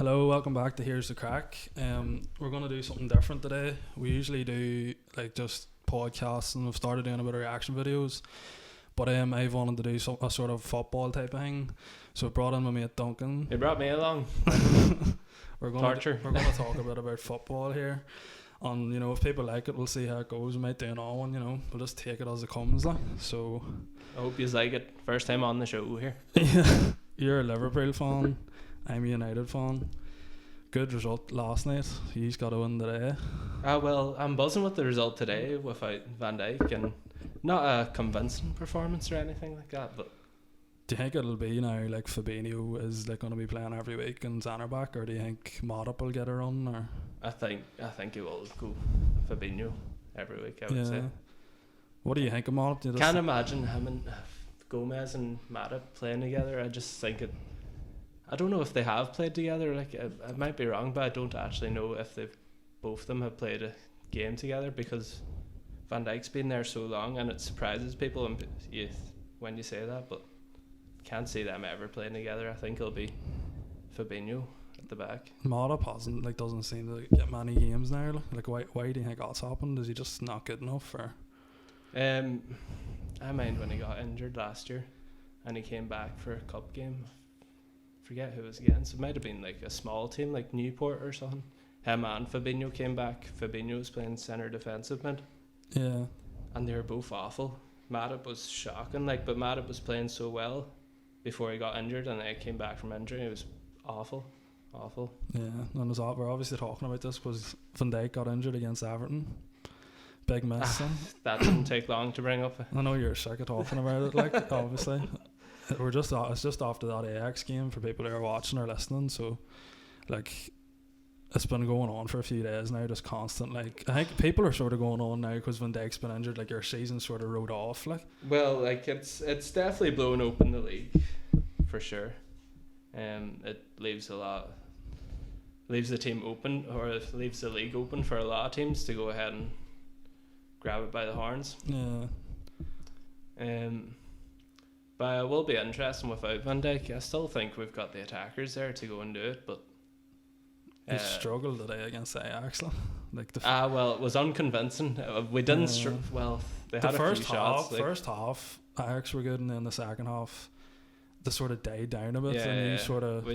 Hello, welcome back to Here's the Crack. We're going to do something different today. We usually do like just podcasts, and we've started doing a bit of reaction videos. But I've wanted to do a sort of football type of thing, so I brought in my mate Duncan. You brought me along. We're going to talk a bit about football here, and if people like it, we'll see how it goes. We might do another one. We'll just take it as it comes. So I hope you like it. First time on the show here. Yeah, you're a Liverpool fan. I'm a United fan. Good result last night. He's got to win today. Well, I'm buzzing with the result today without Van Dijk, and not a convincing performance or anything like that. But do you think it'll be now like Fabhino is like going to be playing every week and Zanner back, or do you think Matip will get a run? Or I think he will go Fabhino every week. I would say. What do you think of Matip? Can't imagine him and Gomez and Matip playing together. I just think it. I don't know if they have played together. Like I might be wrong, but I don't actually know if both of them have played a game together, because Van Dijk's been there so long, and it surprises people when you say that. But can't see them ever playing together. I think it'll be Fabhino at the back. Matip doesn't seem to get many games now. Like why do you think that's happened? Is he just not good enough? Or I mind when he got injured last year, and he came back for a cup game. Forget who it was against. It might have been like a small team like Newport or something. Him and Fabhino came back. Fabhino was playing centre defensive mid. Yeah. And they were both awful. Matip was shocking, but Matip was playing so well before he got injured, and then he came back from injury. It was awful. Yeah, and we're obviously talking about this because Van Dijk got injured against Everton. Big miss. That didn't take long to bring up. I know you're sick of talking about it, obviously. It's just after that Ajax game for people who are watching or listening, so it's been going on for a few days now, just constant. I think people are sort of going on now because Van Dijk's been injured, your season sort of rode off. Well, it's definitely blown open the league for sure. It leaves the team open, or it leaves the league open for a lot of teams to go ahead and grab it by the horns. Yeah. But it will be interesting without Van Dijk. I still think we've got the attackers there to go and do it, but they struggled today against Ajax. Well, it was unconvincing. We didn't. They had a few shots. First half, Ajax were good, and then the second half, they sort of died down a bit. Yeah, we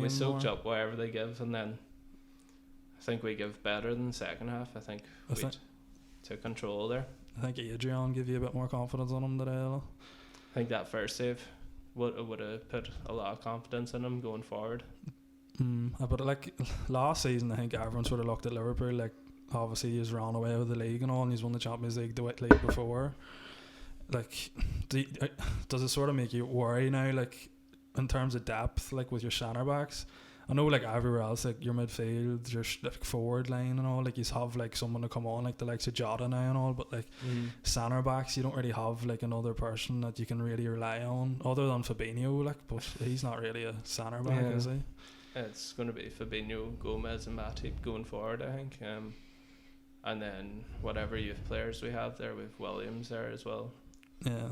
soaked up wherever they give, and then I think we give better than the second half. I think we took control there. I think Adrian gave you a bit more confidence on him today. I think that first save would have put a lot of confidence in him going forward. But last season, I think everyone sort of looked at Liverpool obviously he's run away with the league and all, and he's won the Champions League the league before. Does it sort of make you worry now, in terms of depth, with your centre backs? I know everywhere else, your midfield, your forward line and all, you have someone to come on, the likes of Jota now and all, but centre backs, you don't really have another person that you can really rely on other than Fabhino, but he's not really a centre back, is he? It's going to be Fabhino, Gomez and Matip going forward, I think, and then whatever youth players we have there, with Williams there as well. Yeah.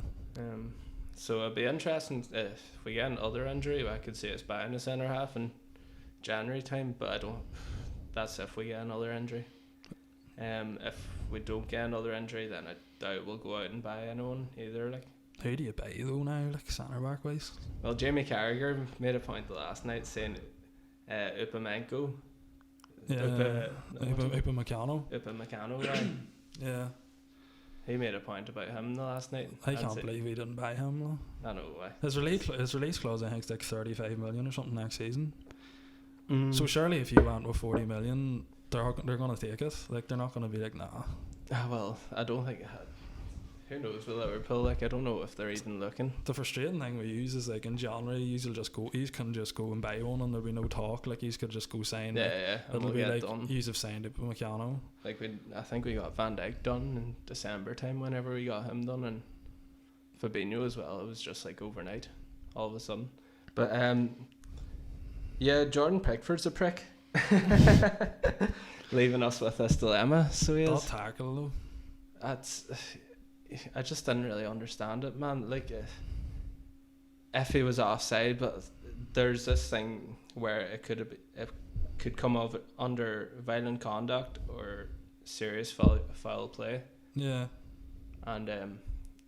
So it'll be interesting if we get another injury. I could see us buying a centre half in January time, but I don't. That's if we get another injury. If we don't get another injury, then I doubt we'll go out and buy anyone either. Who do you buy though now, centre back wise? Well, Jamie Carragher made a point last night saying Upamenko. Yeah. Upamecano, right? Yeah. He made a point about him the last night. I can't believe he didn't buy him though. I know why. His release clause, I think, is 35 million or something next season. So surely if you went with 40 million, they're going to take it. They're not going to be nah. Well, I don't think. Who knows with Liverpool? I don't know if they're even looking. The frustrating thing we use is in January, you can just go and buy one, and there'll be no talk. You could just go sign. Yeah. It'll be done. You have signed it with Upamecano. I think we got Van Dijk done in December time. Whenever we got him done, and Fabhino as well. It was just overnight, all of a sudden. But yeah, Jordan Pickford's a prick, leaving us with this dilemma. So he is. I'll tackle though. I just didn't really understand it, man. if he was offside, but there's this thing where it could come of under violent conduct or serious foul play. Yeah. And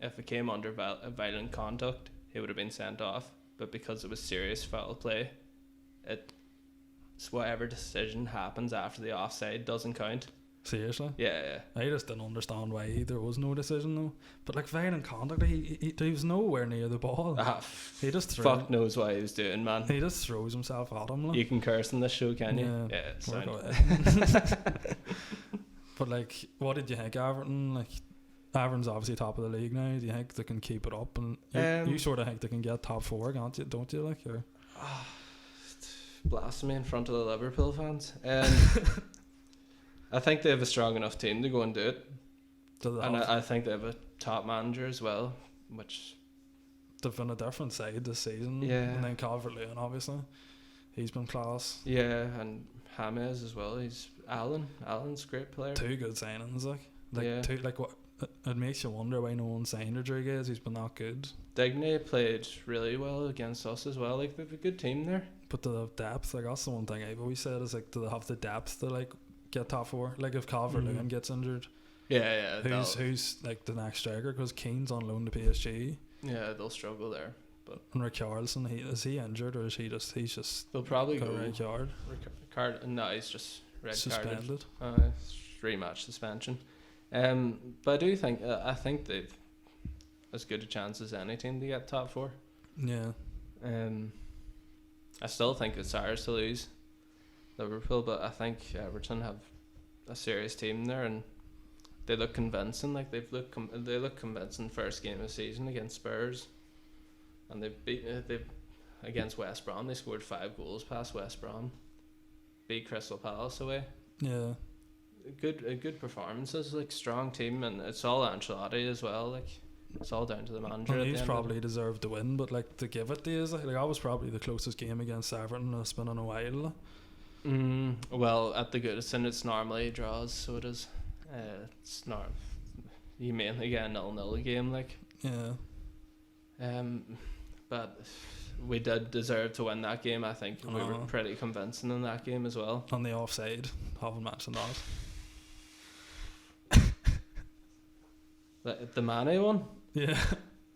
if it came under violent conduct, he would have been sent off. But because it was serious foul play, it's whatever decision happens after the offside doesn't count. Seriously? Yeah. I just didn't understand why there was no decision though. But like violent conduct, he was nowhere near the ball. He just fuck knows what he was doing, man. He just throws himself at him. Like. You can curse in this show, can you? Yeah, it's sound. But like, what did you think, Everton? Like, Everton's obviously top of the league now. Do you think they can keep it up? And you sort of think they can get top 4, can't you? Don't you? Like, or? Blasphemy in front of the Liverpool fans. I think they have a strong enough team to go and do it. And I think they have a top manager as well, which they've been a different side this season. Yeah. And then Calvert-Lewin, obviously, he's been class. Yeah, and James as well. Alan's a great player. 2 good signings, what it makes you wonder why no one signed Rodriguez. He's been that good. Digne played really well against us as well. Like, they have a good team there. But do they have depth? Like, that's the one thing I've always said is like, do they have the depth to like get top 4? Like, if Calvert-Lewin gets injured, who's like the next striker? Because Keane's on loan to PSG. Yeah, they'll struggle there. But and Richarlison, is he injured or is he's just they'll probably got go a red card? No, he's just red suspended. 3-match suspension. But I do think I think they've as good a chance as any team to get top 4. Yeah. I still think it's ours to lose Liverpool, but I think Everton have a serious team there, and they look convincing. Like, they look convincing first game of the season against Spurs, and they against West Brom. They scored 5 goals past West Brom. Beat Crystal Palace away. Yeah. Good performances, like, strong team, and it's all Ancelotti as well. Like, it's all down to the manager. And he's probably deserved to win, but like to give it to you, like that was probably the closest game against Everton it's been in a while. Well, at the Goodison it's normally draws, so it is. It's not. You mainly get a 0-0 game, like. Yeah. But we did deserve to win that game. I think we were pretty convincing in that game as well. On the offside, haven't mentioned that. The Mane one. Yeah.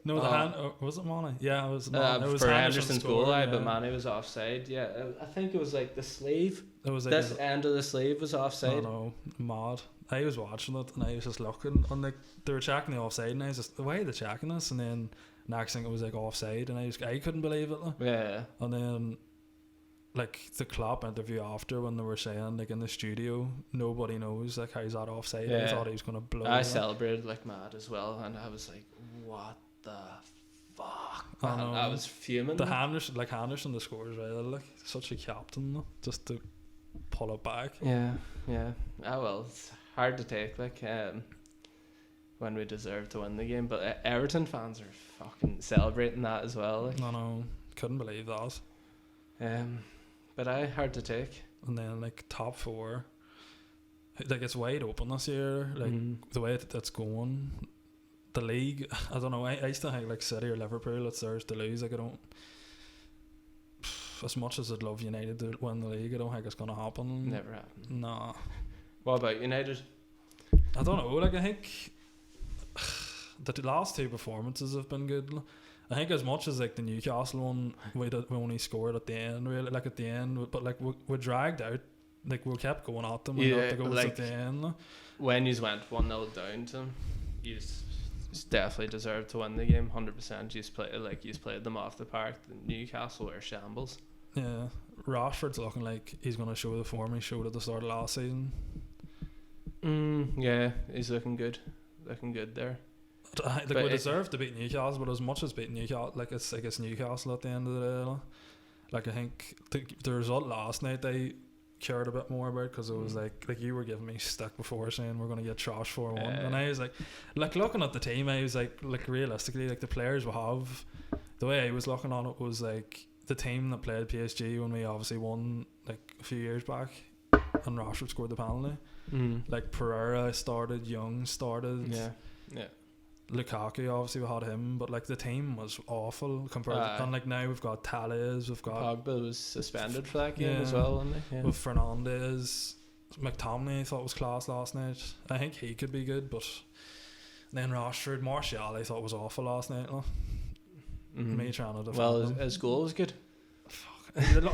No, the hand was it Mane? Yeah, it was Mane. It was for Henderson's goal, but Mane was offside. Yeah, I think it was like the sleeve. It was like this end of the sleeve was offside. No, mad. I was watching it and I was just looking, and like they were checking the offside, and I was just, why are they checking this? And then next thing it was like offside, and I couldn't believe it. Like. Yeah. And then like the Klopp interview after, when they were saying like in the studio nobody knows like how's that offside. I thought he was gonna blow. I celebrated like mad as well, and I was like, what the fuck? I was fuming. The Henderson the score as well, like such a captain, just to pull it back. Yeah. Well, it's hard to take, like, when we deserve to win the game, but Everton fans are fucking celebrating that as well, like. No, couldn't believe that. But hard to take. And then like top 4, like it's wide open this year, like the way that's going. The league, I don't know, I still think like City or Liverpool, it's theirs to lose. Like, I don't, as much as I'd love United to win the league, I don't think it's going to happen. Never happen. Nah. What about United? I don't know, like I think the last 2 performances have been good. I think as much as like the Newcastle one, we only scored at the end, really, like at the end, but like we dragged out, like we kept going at them, and got the goals like at the end. When you went 1-0 down to them, you definitely deserved to win the game, 100%. You played them off the park. The Newcastle were shambles. Yeah, Rashford's looking like he's going to show the form he showed at the start of last season. Yeah, he's looking good there. Like, we deserve to beat Newcastle, but as much as beating Newcastle, like it's Newcastle at the end of the day. Like I think the result last night they cared a bit more about, because it was like you were giving me stick before saying we're going to get trashed 4-1, and I was like looking at the team, I was like realistically, like the players we have, the way I was looking on it was like the team that played PSG when we obviously won like a few years back, and Rashford scored the penalty. Like Pereira started, Young started. Yeah. Lukaku, obviously we had him, but like the team was awful compared to, and like now we've got Tales, we've got Pogba was suspended for that game as well, wasn't he? Yeah. with Fernandes. McTominay I thought was class last night. I think he could be good, but then Rashford, Martial I thought was awful last night. Me trying to defend him. His goal was good.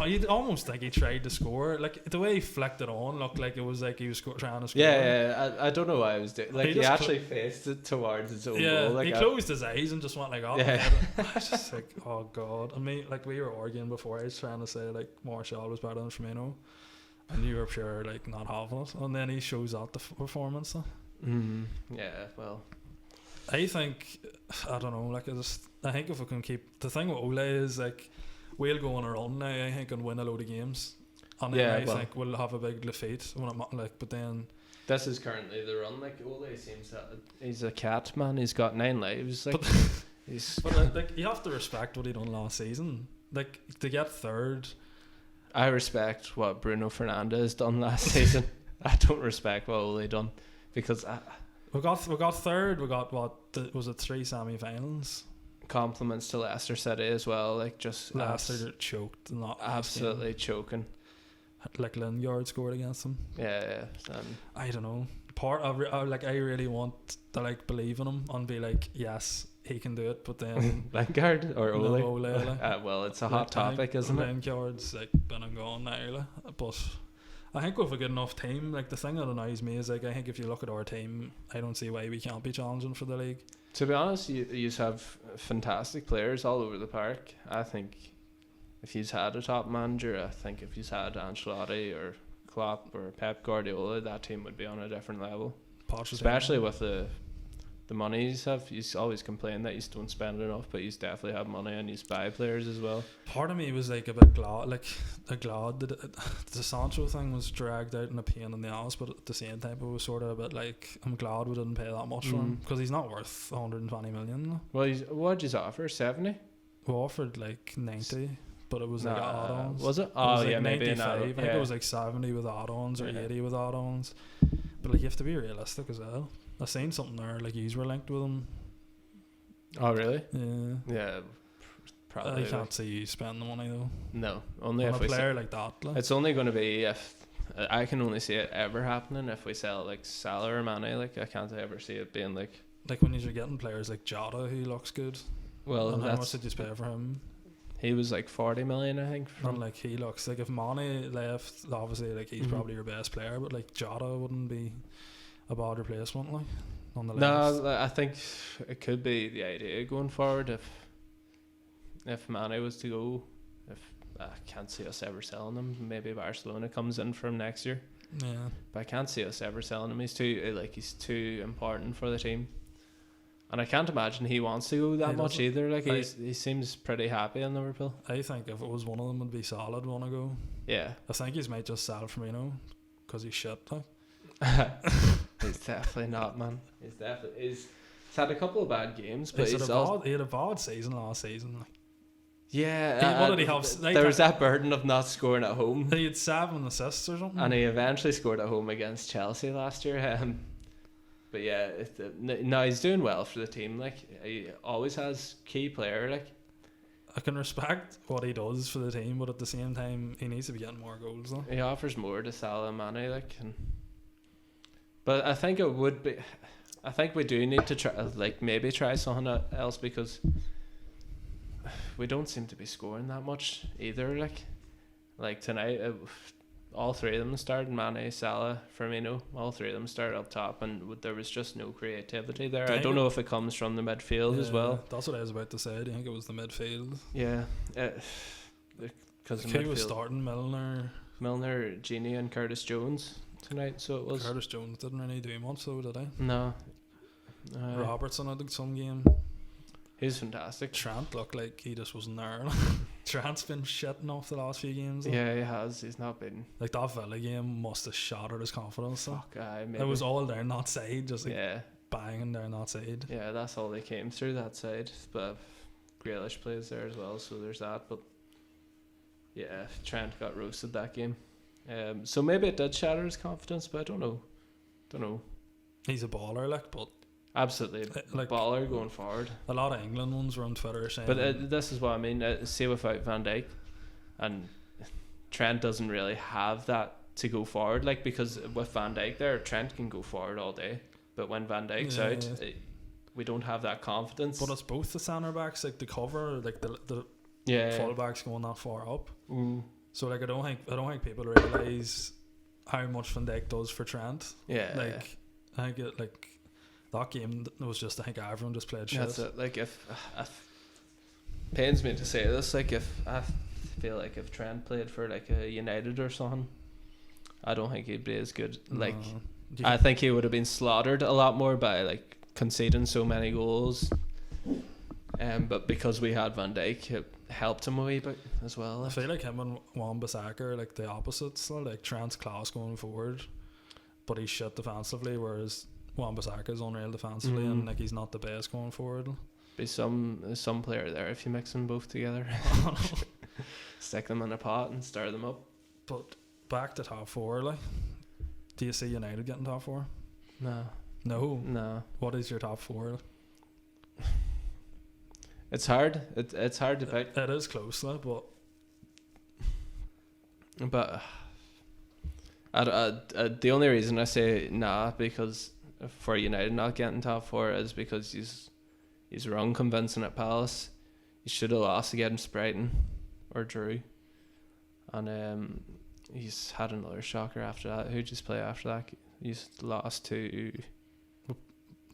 You'd almost think he tried to score. Like the way he flicked it on looked like it was like he was trying to score. I don't know why I was doing. Like he actually faced it towards his own goal. Like he closed his eyes and just went like, oh. Yeah. I was just like, oh god. I mean, like we were arguing before. I was trying to say like Martial was better than Fabhino, and you were pure like not having it. And then he shows out the performance. Yeah, well, I think I don't know. Like I think if we can keep the thing with Ole is like. We'll go on a run now, I think, and win a load of games. And then I think we'll have a big defeat. But then... This is currently the run. Like, Ole seems that he's a cat, man. He's got 9 lives. Like, but you have to respect what he done last season. Like, to get third... I respect what Bruno Fernandes done last season. I don't respect what Ole done. Because... We got third. We got, was it 3 semi-finals? Compliments to Leicester City as well. Like just Leicester choked, not absolutely choking. Like Lingard scored against them. Yeah. I don't know. I really want to like believe in him and be like, yes, he can do it. But then Lingard or Ole? No, Ole. Well, it's a hot topic, isn't it? Lingard's like been and gone now, but I think with a good enough team, like the thing that annoys me is like I think if you look at our team, I don't see why we can't be challenging for the league. To be honest, you have fantastic players all over the park. I think if you've had a top manager, I think if you've had Ancelotti or Klopp or Pep Guardiola, that team would be on a different level. Especially with the money he's always complained that he's don't spend enough, but he's definitely have money and he's buy players as well. Part of me was like a bit glad that the Sancho thing was dragged out in a pain in the ass, but at the same time it was sort of a bit like I'm glad we didn't pay that much for him because he's not worth 120 million. Well, what did you offer? 70? We offered like 90. But it was like add-ons. Was it? Oh, yeah, like maybe 95. I think it was like 70 with add-ons or 80 with add-ons. But like you have to be realistic as well. I seen something there like yous were linked with them. Oh really? Yeah. Yeah. Probably. I can't see you spend the money though. No, only on if a player like that. Like. It's only going to be if I can only see it ever happening if we sell like Salah or Mane. Like I can't ever see it being like when you're getting players like Jota who looks good. Well, and how much did you pay for him? He was like 40 million, I think. And like he looks like if Mane left, obviously like he's probably your best player, but like Jota wouldn't be a bad replacement like on the list. No, I think it could be the idea going forward if Mane was to go. If I can't see us ever selling him. Maybe Barcelona comes in from next year. Yeah, but I can't see us ever selling him. He's too important for the team. And I can't imagine he wants to go that much either. Like he seems pretty happy in Liverpool. I think if it was one of them, would be solid. Want to go? Yeah. I think he might just sell Fabhino because he's shit. Like. He's definitely not, man. He's had a couple of bad games, but he had a bad season last season. Like. Yeah. What did he have? There was that burden of not scoring at home. He had 7 assists or something. And he eventually scored at home against Chelsea last year. But yeah, no, he's doing well for the team. Like he always has key player. Like I can respect what he does for the team, but at the same time, he needs to be getting more goals. Though he offers more to Salah and Mane. But I think it would be. I think we do need to try, maybe try something else because we don't seem to be scoring that much either. Like tonight. All 3 of them started, Mane, Salah, Firmino, all 3 of them started up top and there was just no creativity there. I don't know if it comes from the midfield as well. That's what I was about to say. Do you think it was the midfield? Yeah. Because who was starting? Milner, Gini and Curtis Jones tonight, so it was... Curtis Jones didn't really do much though, did he? No. Robertson had some game. He was fantastic. Trent looked like he just wasn't there. Trent's been shitting off the last few games. Yeah, he has. He's not been. Like that Villa game must have shattered his confidence. Fuck, it was all down that side, just like banging down that side. Yeah, that's all they came through that side. But Grealish plays there as well, so there's that. But yeah, Trent got roasted that game. So maybe it did shatter his confidence, but I don't know. He's a baller, but Absolutely, Like baller going forward. a lot of England ones were on Twitter saying, But this is what I mean. See, without Van Dijk, and Trent doesn't really have that to go forward. Like, because with Van Dijk there, Trent can go forward all day. But when Van Dijk's out, we don't have that confidence. but it's both the centre backs, like the cover, like the full backs going that far up. So like I don't think people realise how much Van Dijk does for Trent. Yeah, like I think it, like that game was just, I think everyone just played shit. that's it. Like if pains me to say this, like if I feel like if Trent played for like a United or something, I don't think he'd be as good. Like I think he would have been slaughtered a lot more by like conceding so many goals. But because we had Van Dijk, it helped him a wee bit as well. I feel like him and Wan-Bissaka are like the opposites. Like Trent's class going forward, but he's shit defensively, whereas Wan-Bissaka is unreal defensively, and like he's not the best going forward. Be some player there if you mix them both together. Stick them in a pot and stir them up. But back to top four, like, do you see United getting top four? No. What is your top four? It's hard. It's hard to pick. It is close, like, but the only reason I say nah, because for United not getting top four is because he's wrong convincing at Palace. He should have lost against Brighton or drew, and he's had another shocker after that. Who just play after that? He's lost to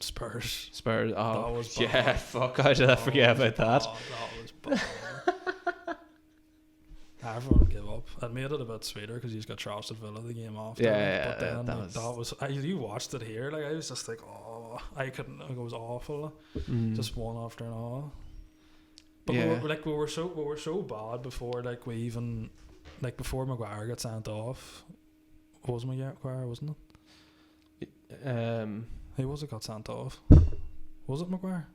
Spurs. Oh, that was yeah. Fuck! How did I forget about that? That was bad. Everyone give up. It made it a bit sweeter because he's got trashed at Villa the game after. Yeah, but then that was you watched it here. Like I was just like, oh, I couldn't. It was awful. Just one after another. But we were so bad before like we even like before Maguire got sent off. It was Maguire, wasn't it? Who was it got sent off? Was it Maguire?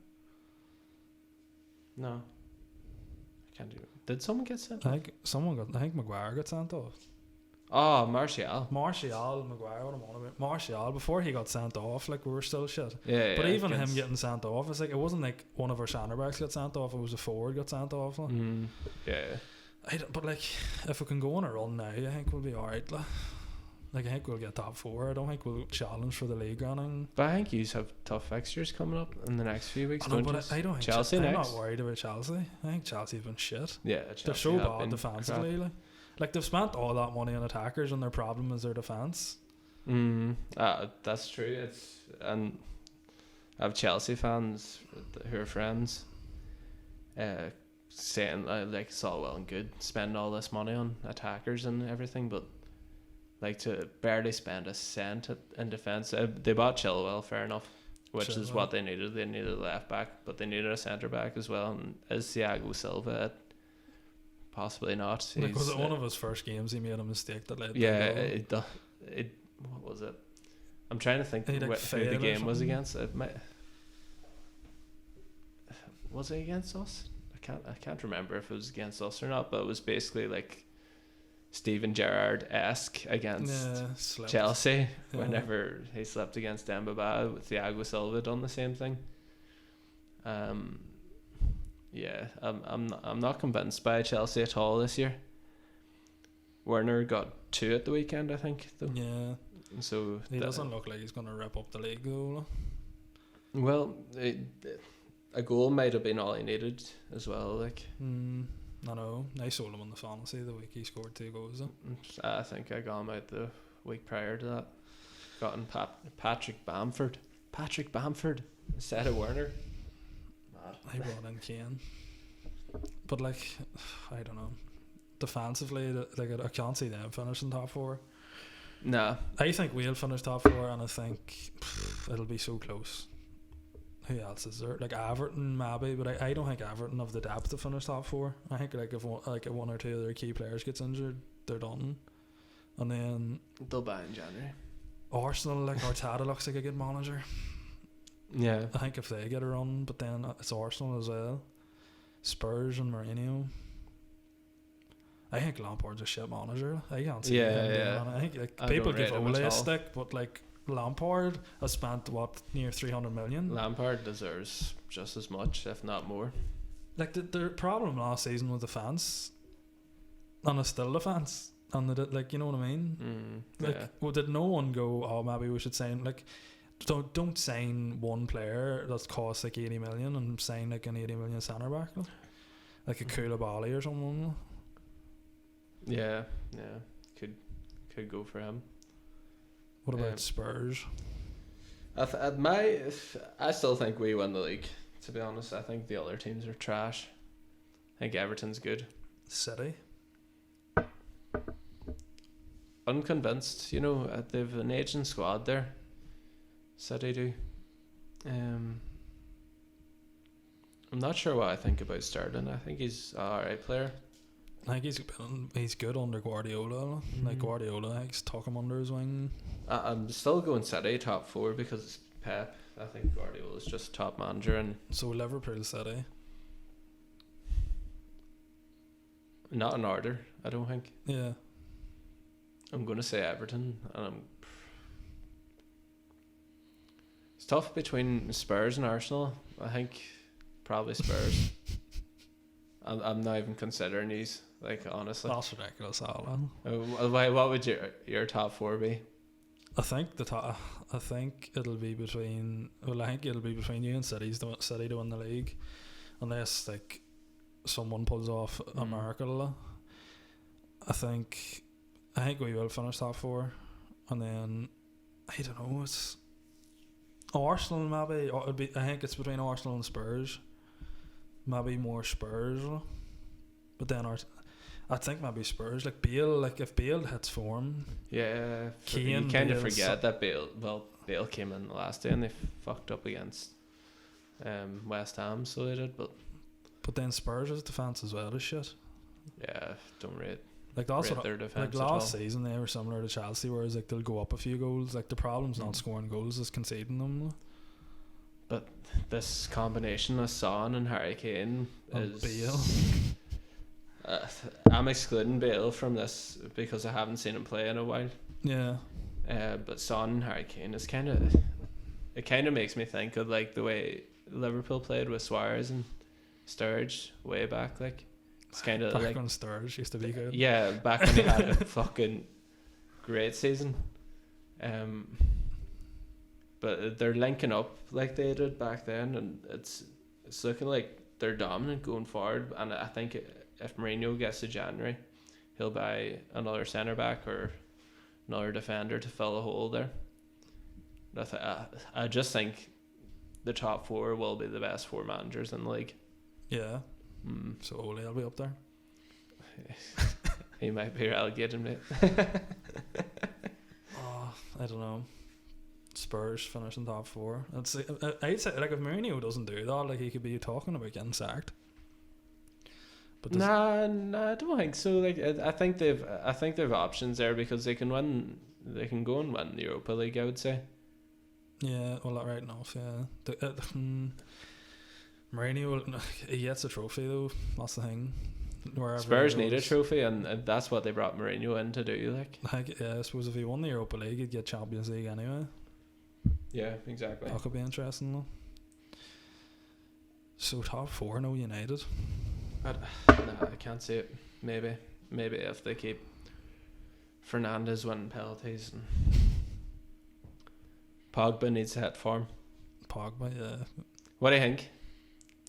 No. I can't do it. Did someone get sent off? I think Maguire got sent off. Oh, Martial, Maguire, what am I on about? Martial, before he got sent off, like we were still shit. Yeah. But even him getting sent off, it's like it wasn't like one of our centre backs got sent off, it was a forward got sent off. Like. Yeah. But like, if we can go on a run now, I think we'll be alright. Like I think we'll get top four. I don't think we'll challenge for the league running. But I think you have tough fixtures coming up in the next few weeks. I don't think Chelsea I'm next. not worried about Chelsea. I think Chelsea's been shit. Yeah, they're so bad defensively. Like they've spent all that money on attackers, and their problem is their defence. That's true. And I have Chelsea fans who are friends, saying like it's all well and good spending all this money on attackers and everything, but like to barely spend a cent in defence. They bought Chilwell, fair enough, which is what they needed. They needed a left back, but they needed a centre back as well. And is Thiago Silva? Possibly not. Like, was it one of his first games he made a mistake that led? What was it? I'm trying to think who the game was against. Was it against us? I can't remember if it was against us or not, but it was basically like Steven Gerrard-esque against Chelsea whenever he slept against Dembaba. With Thiago Silva done the same thing. I'm not convinced by Chelsea at all this year. Werner got 2 at the weekend, I think, though. Yeah. So he doesn't look like he's going to rip up the league, though. Well, a goal might have been all he needed as well. Like, I know. I sold him on the fantasy the week he scored 2 goals. I think I got him out the week prior to that. Gotten Patrick Bamford instead of Werner. I brought in Kane. But like, I don't know. Defensively, like I can't see them finishing top 4. No. I think we'll finish top 4, and I think it'll be so close. Who else is there? Like Everton maybe, but I don't think Everton have the depth to finish top 4. I think like if one or two of their key players gets injured, they're done. And then they'll buy in January. Arsenal, like Arteta looks like a good manager. Yeah. I think if they get a run, but then it's Arsenal as well. Spurs and Mourinho. I think Lampard's a shit manager. I can't see him doing it. I think like people give Ole a stick, but like Lampard has spent what, near 300 million. Lampard deserves just as much, if not more. Like the problem last season was the fans, and it's still the fans, and like, you know what I mean? Like, Yeah. well, did no one go, oh, maybe we should sign, like, don't sign one player that's cost like 80 million and sign like an 80 million centre back, like a Koulibaly or something. Yeah, could go for him. What about Spurs? I still think we win the league. To be honest, I think the other teams are trash. I think Everton's good. City? Unconvinced, you know. They've an aging squad there. City do. I'm not sure what I think about Sterling. I think he's an alright player. I think he's good under Guardiola. Like Guardiola, he's tuck him under his wing. I'm still going City top 4 because it's Pep. I think Guardiola's just top manager, and so Liverpool, City. Not in order, I don't think. Yeah. I'm going to say Everton, and it's tough between Spurs and Arsenal. I think probably Spurs. I'm not even considering these, like, honestly. That's ridiculous, Alan. What would your top 4 be? I think it'll be between. Well, I think it'll be between you and City to win the league, unless like someone pulls off a miracle. I think we will finish top 4, and then I don't know. It's Arsenal maybe. Or it'd be. I think it's between Arsenal and Spurs. Maybe more Spurs, but then I think maybe Spurs. Like Bale, like if Bale hits form, yeah, Kane, you kind of Bale, forget that Bale. Well, Bale came in the last day and they fucked up against West Ham, so they did. But then Spurs' defense as well is shit. Yeah, don't rate. Like that's their defense. Like last season, they were similar to Chelsea, whereas like they'll go up a few goals. Like the problem's not scoring goals, it's conceding them. But this combination of Son and Harry Kane is Bale. I'm excluding Bale from this because I haven't seen him play in a while. Yeah. But Son and Harry Kane is kind of makes me think of like the way Liverpool played with Suarez and Sturridge way back. Like it's kind of like when Sturridge used to be good. Yeah, back when he had a fucking great season. But they're linking up like they did back then, and it's looking like they're dominant going forward. And I think if Mourinho gets to January, he'll buy another centre back or another defender to fill a hole there. I just think the top 4 will be the best 4 managers in the league. Yeah. So Ole will be up there. He might be relegated, mate. I don't know. Spurs finishing top 4. I'd say like if Mourinho doesn't do that, like he could be talking about getting sacked. But nah, I don't think so. Like I think they've options there because they can go and win the Europa League, I would say. Yeah, well, right enough. Yeah, Mourinho, he gets a trophy though. That's the thing. Spurs need a trophy, and that's what they brought Mourinho in to do. Yeah, I suppose if he won the Europa League, he'd get Champions League anyway. Yeah, exactly. That could be interesting though. So top 4, no United. I can't see it. Maybe if they keep Fernandes winning penalties and Pogba needs to hit form. Pogba, yeah. What do you think?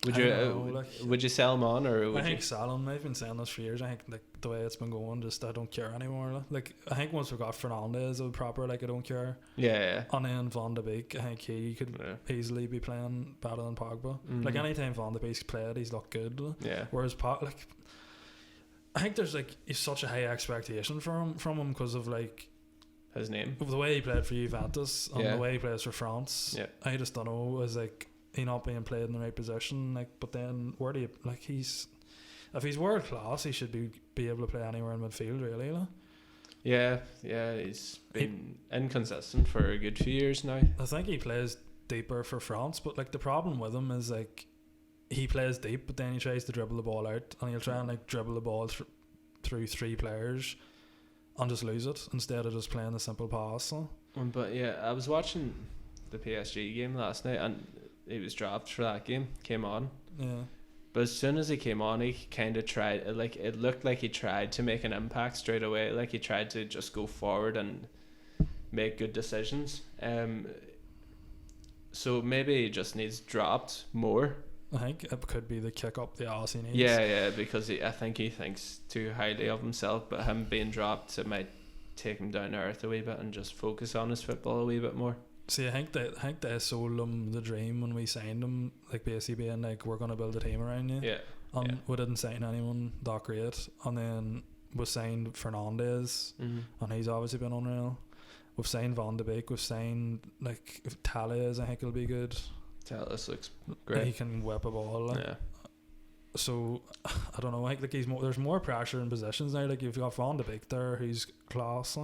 Would you sell him on, or would I think sell him. I've been saying this for years. I think like the way it's been going, just I don't care anymore. Like I think once we got Fernandes, it would proper like I don't care. Yeah. And then Van de Beek, I think he could easily be playing better than Pogba. Like anytime Van de Beek's played, he's looked good. Yeah. Whereas like I think there's like such a high expectation from him because of like his name, of the way he played for Juventus and the way he plays for France. Yeah. I just don't know. Is like he not being played in the right position, like, but then where do you like if he's world class, he should be able to play anywhere in midfield, really. Like. Yeah, he's been inconsistent for a good few years now. I think he plays deeper for France, but like the problem with him is like he plays deep, but then he tries to dribble the ball out, and he'll try and like dribble the ball through 3 players, and just lose it instead of just playing the simple pass. So. But yeah, I was watching the PSG game last night, and he was dropped for that game. Came on. Yeah. But as soon as he came on, he kind of tried. Like it looked like he tried to make an impact straight away. Like he tried to just go forward and make good decisions. So maybe he just needs dropped more. I think it could be the kick up the ass he needs. Yeah, because I think he thinks too highly of himself. But him being dropped, it might take him down to earth a wee bit and just focus on his football a wee bit more. See, I think they sold him the dream when we signed him, like basically being like, we're gonna build a team around you. Yeah. And we didn't sign anyone that great, and then we signed Fernandes, and he's obviously been unreal. We've signed Van de Beek. We've signed like Talias. I think he'll be good. Talias looks great. He can whip a ball. Like. Yeah. So I don't know. I think like there's more pressure in positions now. Like you've got Van de Beek there, who's class.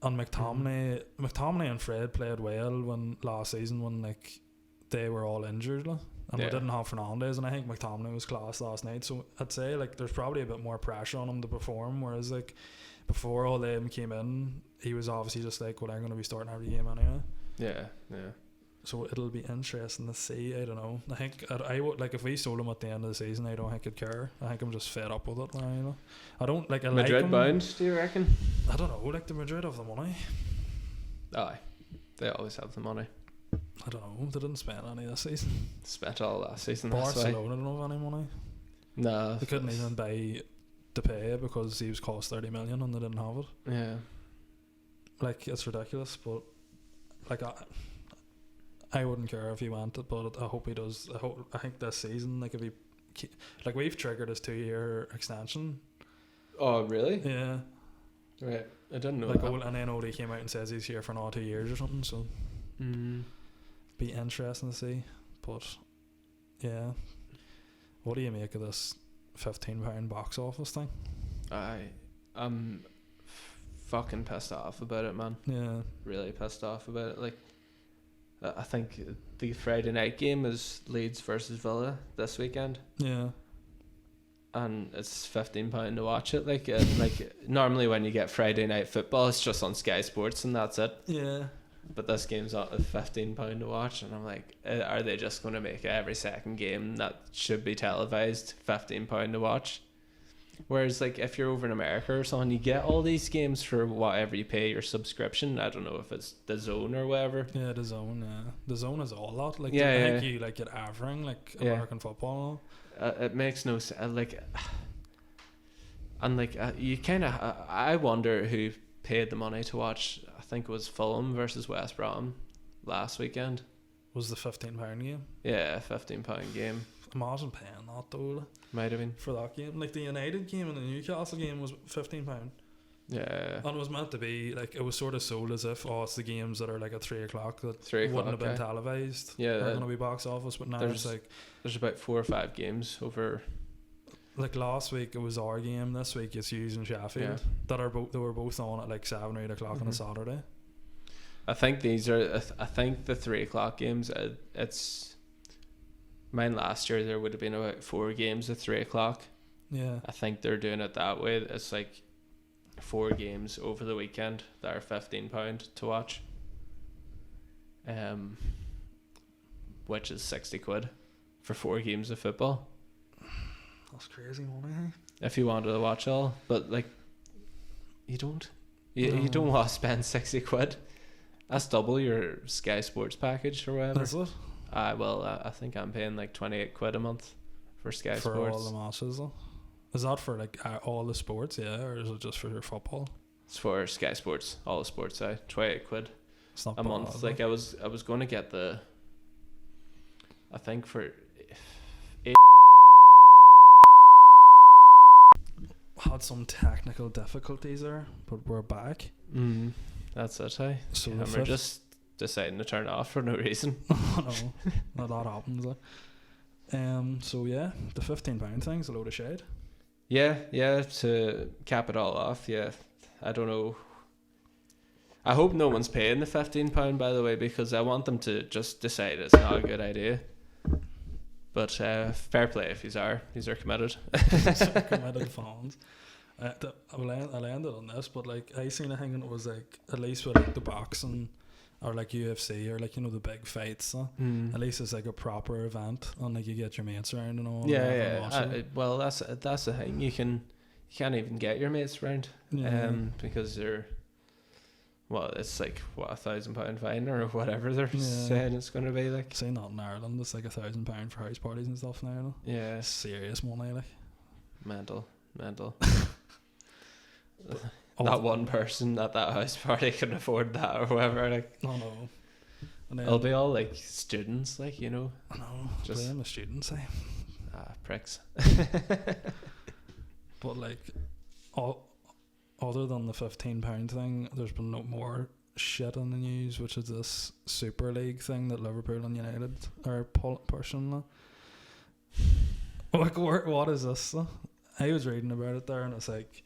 And McTominay and Fred played well when last season when like they were all injured, and we didn't have Fernandes, and I think McTominay was class last night. So I'd say like there's probably a bit more pressure on him to perform, whereas like before all them came in, he was obviously just like, well, I'm going to be starting every game anyway. Yeah. So it'll be interesting to see. I don't know. I think I would like if we sold him at the end of the season. I don't think I'd care. I think I'm just fed up with it now. You know, I don't like. Madrid like him. bound? Do you reckon? I don't know. Like the Madrid have the money. Aye, they always have the money. I don't know. They didn't spend any this season. Spent all last season. Barcelona don't have any money. No, they couldn't even buy Depay because he was cost 30 million and they didn't have it. Yeah, like it's ridiculous. But like I wouldn't care if he went it, but I hope he does. I think this season, like if he, like we've triggered his 2-year extension. Oh really? Yeah. Right, I didn't know. Like and then Odie came out and says he's here for another 2 years or something. So, be interesting to see. But yeah, what do you make of this £15 box office thing? I'm fucking pissed off about it, man. Yeah, really pissed off about it. Like, I think the Friday night game is Leeds versus Villa this weekend. Yeah. And it's £15 to watch it. Like normally when you get Friday night football, it's just on Sky Sports and that's it. Yeah. But this game's at £15 to watch, and I'm like, are they just going to make every second game that should be televised £15 to watch? Whereas like if you're over in America or something, you get all these games for whatever you pay your subscription. I don't know if it's the Zone or whatever. Yeah, the Zone. Yeah, the Zone is all that. Like, I think you like get everything like American football. It makes no sense. You kind of. I wonder who paid the money to watch. I think it was Fulham versus West Brom last weekend. Was the £15 game? Yeah, £15 game. Imagine paying that though. Might have been for that game. Like the United game and the Newcastle game was £15. Yeah. And it was meant to be like it was sort of sold as if it's the games that are like at 3 o'clock that 3 o'clock, wouldn't have been televised. Yeah, they're gonna be box office, but now it's like there's about 4 or 5 games over. Like last week it was our game. This week it's Hughes and Sheffield they were both on at like 7 or 8 o'clock on a Saturday. I think these are. I think the 3 o'clock games. It's. Mine last year there would have been about 4 games at 3 o'clock. Yeah. I think they're doing it that way. It's like 4 games over the weekend that are £15 to watch. Which is £60 for 4 games of football. That's crazy money. If you wanted to watch all, but like, you don't. You don't want to spend £60. That's double your Sky Sports package or whatever. Is it? I think I'm paying like £28 a month for Sky Sports. For all the matches though? Is that for like all the sports, or is it just for your football? It's for Sky Sports, all the sports. £28 it's not a bad, month. Like I was going to get the. I think for. Had some technical difficulties there, but we're back. That's it. Hey. So we're just deciding to turn it off for no reason. No, that happens. So yeah, the £15 thing's a load of shade. Yeah. To cap it all off, I don't know. I hope no one's paying the £15, by the way, because I want them to just decide it's not a good idea. But fair play if these are committed. Committed fans. I'll end it on this, but like I seen a thing and it was like at least with like the boxing or like UFC or like, you know, the big fights, at least it's like a proper event and like you get your mates around and all. Well, that's the thing. You can't even get your mates around, because they're, well, it's like what, £1,000 fine or whatever they're saying it's going to be like. Say not in Ireland, it's like £1,000 for house parties and stuff now. No? Yeah, serious money, like mental. That one person at that house party can afford that or whatever. Like, oh no, and then, it'll be all like students, like, you know. I know, just blame the students, pricks. But like, other than the £15 thing, there's been no more shit in the news, which is this Super League thing that Liverpool and United are pushing. Like, what is this? I was reading about it there, and it's like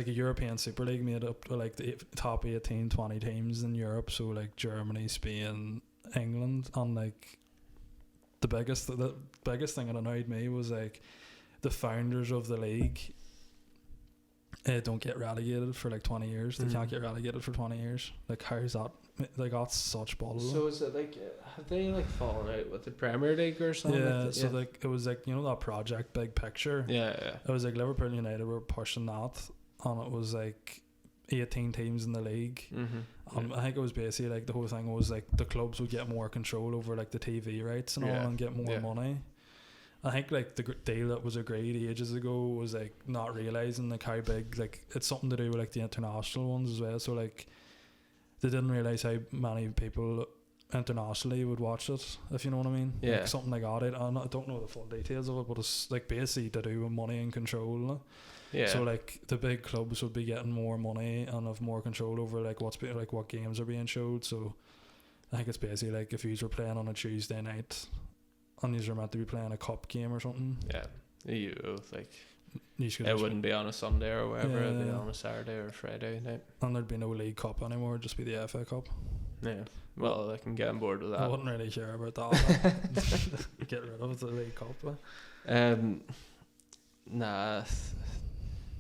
a European Super League made up of like the top 18, 20 teams in Europe. So like Germany, Spain, England, and like the biggest thing that annoyed me was like the founders of the league don't get relegated for like 20 years. They can't get relegated for 20 years. Like, how's that? They got such balls. So is it like, have they like fallen out with the Premier League or something? Yeah, like so like it was like, you know, that project Big Picture. Yeah. It was like Liverpool and United were pushing that, and it was like 18 teams in the league. I think it was basically like the whole thing was like the clubs would get more control over like the TV rights and all, and get more money. I think like the deal that was agreed ages ago was like not realising like how big, like it's something to do with like the international ones as well. So like they didn't realise how many people internationally would watch it, if you know what I mean. Yeah. Like something like that. I don't know the full details of it, but it's like basically to do with money and control. Yeah. So like the big clubs would be getting more money and have more control over like what games are being showed. So I think it's basically like if you were playing on a Tuesday night and you're meant to be playing a cup game or something. Yeah. It wouldn't be on a Sunday or whatever. Yeah. It'd be on a Saturday or a Friday night. And there'd be no League Cup anymore. It'd just be the FA Cup. Yeah. Well, I can get on board with that. I wouldn't really care about that. Get rid of the League Cup. Nah.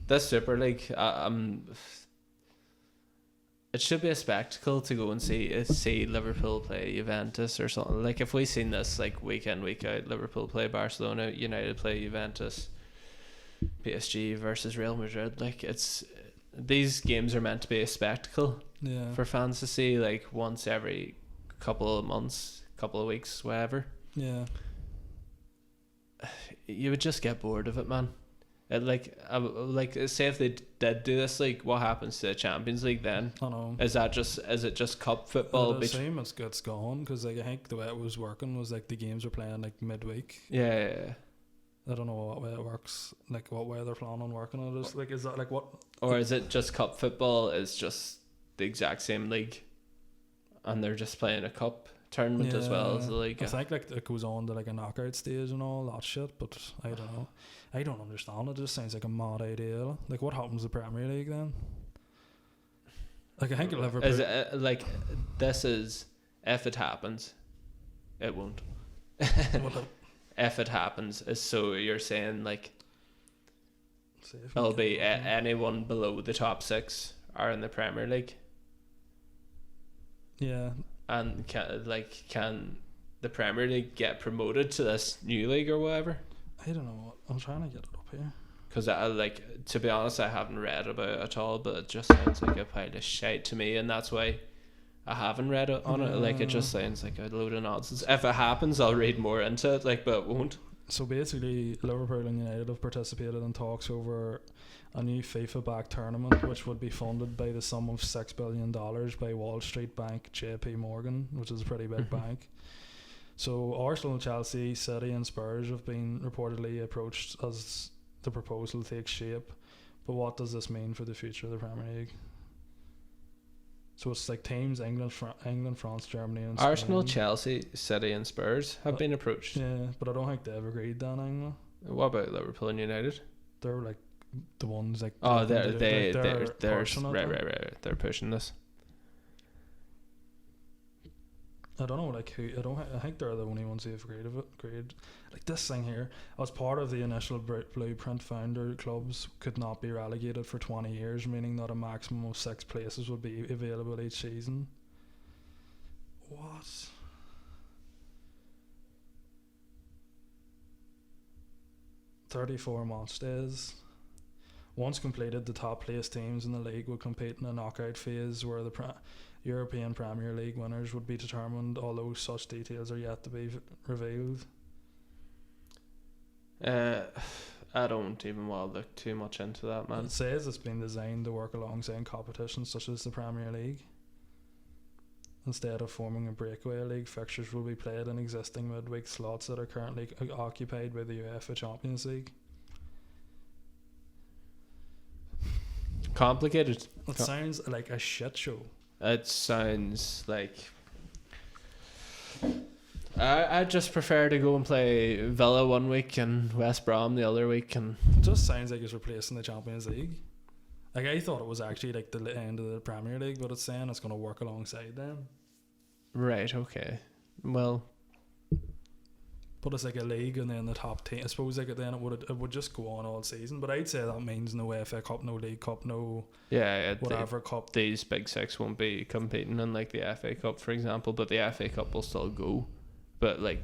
This Super League, it should be a spectacle to go and see Liverpool play Juventus or something. Like, if we seen this like week in, week out, Liverpool play Barcelona, United play Juventus, PSG versus Real Madrid, like, these games are meant to be a spectacle for fans to see like once every couple of months, couple of weeks, whatever. Yeah. You would just get bored of it, man. Say if they did do this, like, what happens to the Champions League then? I know. Is it just cup football? The same it's gone, because like I think the way it was working was like the games were playing like midweek. Yeah. I don't know what way it works, like what way they're planning on working on it. Like, is that like what? Or is it just cup football is just the exact same league, and they're just playing a cup tournament as well as the league? I think like it goes on to like a knockout stage and all that shit, but I don't know. I don't understand. It just sounds like a mad idea. Like, what happens to the Premier League then? Like, I think Liverpool. Is it like this is if it happens, it won't. If it happens, so you're saying like it'll be anyone below the top 6 are in the Premier League. Yeah. And can the Premier League get promoted to this new league or whatever? I don't know. I'm trying to get it up here. Because to be honest, I haven't read about it at all, but it just sounds like a pile of shite to me, and that's why I haven't read it on it. Like, it just sounds like a load of nonsense. If it happens, I'll read more into it, like, but it won't. So basically, Liverpool and United have participated in talks over a new FIFA-backed tournament, which would be funded by the sum of $6 billion by Wall Street bank JP Morgan, which is a pretty big bank. So Arsenal, Chelsea, City and Spurs have been reportedly approached as the proposal takes shape. But what does this mean for the future of the Premier League? So it's like teams England, France, Germany and Spain. Arsenal, Chelsea, City and Spurs have been approached. Yeah, but I don't think they've agreed on England. What about Liverpool and United? They're like the ones like... Oh, they're pushing it. Right. They're pushing this. I don't know, like who. I think they're the only ones who have graded like this thing here. As part of the initial blueprint, founder clubs could not be relegated for 20 years, meaning that a maximum of 6 places would be available each season. What? $34 match days. Once completed, the top placed teams in the league would compete in a knockout phase where the European Premier League winners would be determined, although such details are yet to be revealed. I don't even want to look too much into that, man. It says it's been designed to work alongside competitions such as the Premier League. Instead of forming a breakaway league, fixtures will be played in existing midweek slots that are currently occupied by the UEFA Champions League. Complicated. It sounds like a shit show. It sounds like I just prefer to go and play Villa one week and West Brom the other week, and it just sounds like it's replacing the Champions League. Like, I thought it was actually like the end of the Premier League, but it's saying it's going to work alongside them. Right. Okay. Well, but it's like a league, and then the top team. I suppose like then it would just go on all season. But I'd say that means no FA Cup, no League Cup, no whatever cup. These big six won't be competing in like the FA Cup, for example. But the FA Cup will still go. But like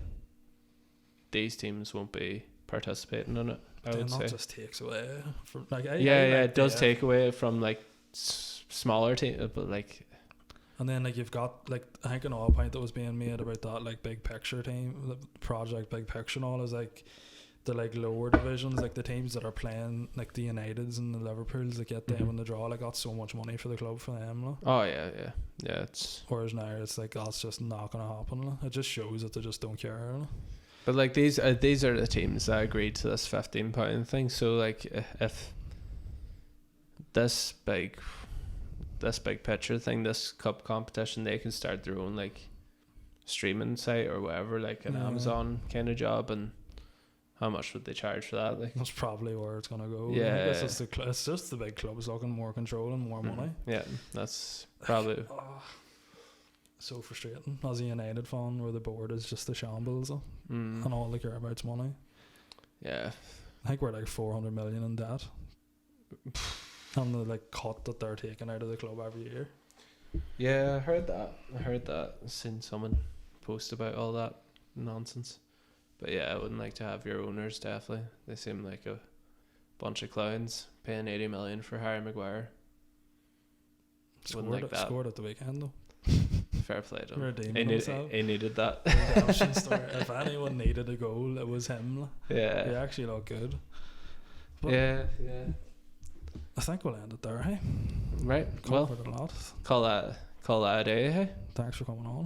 these teams won't be participating in it. I would say. Just takes away from like it does take away from like smaller teams, but like. And then like you've got like I think another point that was being made about that like big picture team, the project big picture and all is like the like lower divisions, like the teams that are playing like the Uniteds and the Liverpools that get them in the draw, like got so much money for the club for them. Like. Oh yeah. It's whereas now it's like that's just not gonna happen. Like. It just shows that they just don't care. Like. But like these are the teams that agreed to this £15 thing. So like if this big picture thing, this cup competition, they can start their own like streaming site or whatever, like an Amazon kind of job, and how much would they charge for that? Like that's probably where it's gonna go. Yeah, it's just the big clubs looking more control and more money. Yeah, that's probably so frustrating as a United fan, where the board is just a shambles, and all they care about's money. Yeah, I think we're like 400 million in debt. And the like cut that they're taking out of the club every year. Yeah, I heard that. Seen someone post about all that nonsense. But yeah, I wouldn't like to have your owners, definitely. They seem like a bunch of clowns paying 80 million for Harry Maguire. Scored at the weekend though. Fair play to him. He needed that. Redemption story. If anyone needed a goal, it was him. Yeah. He actually looked good. But yeah. I think we'll end it there, hey? Right. Covered a lot. Call that a day, hey? Thanks for coming on, hey?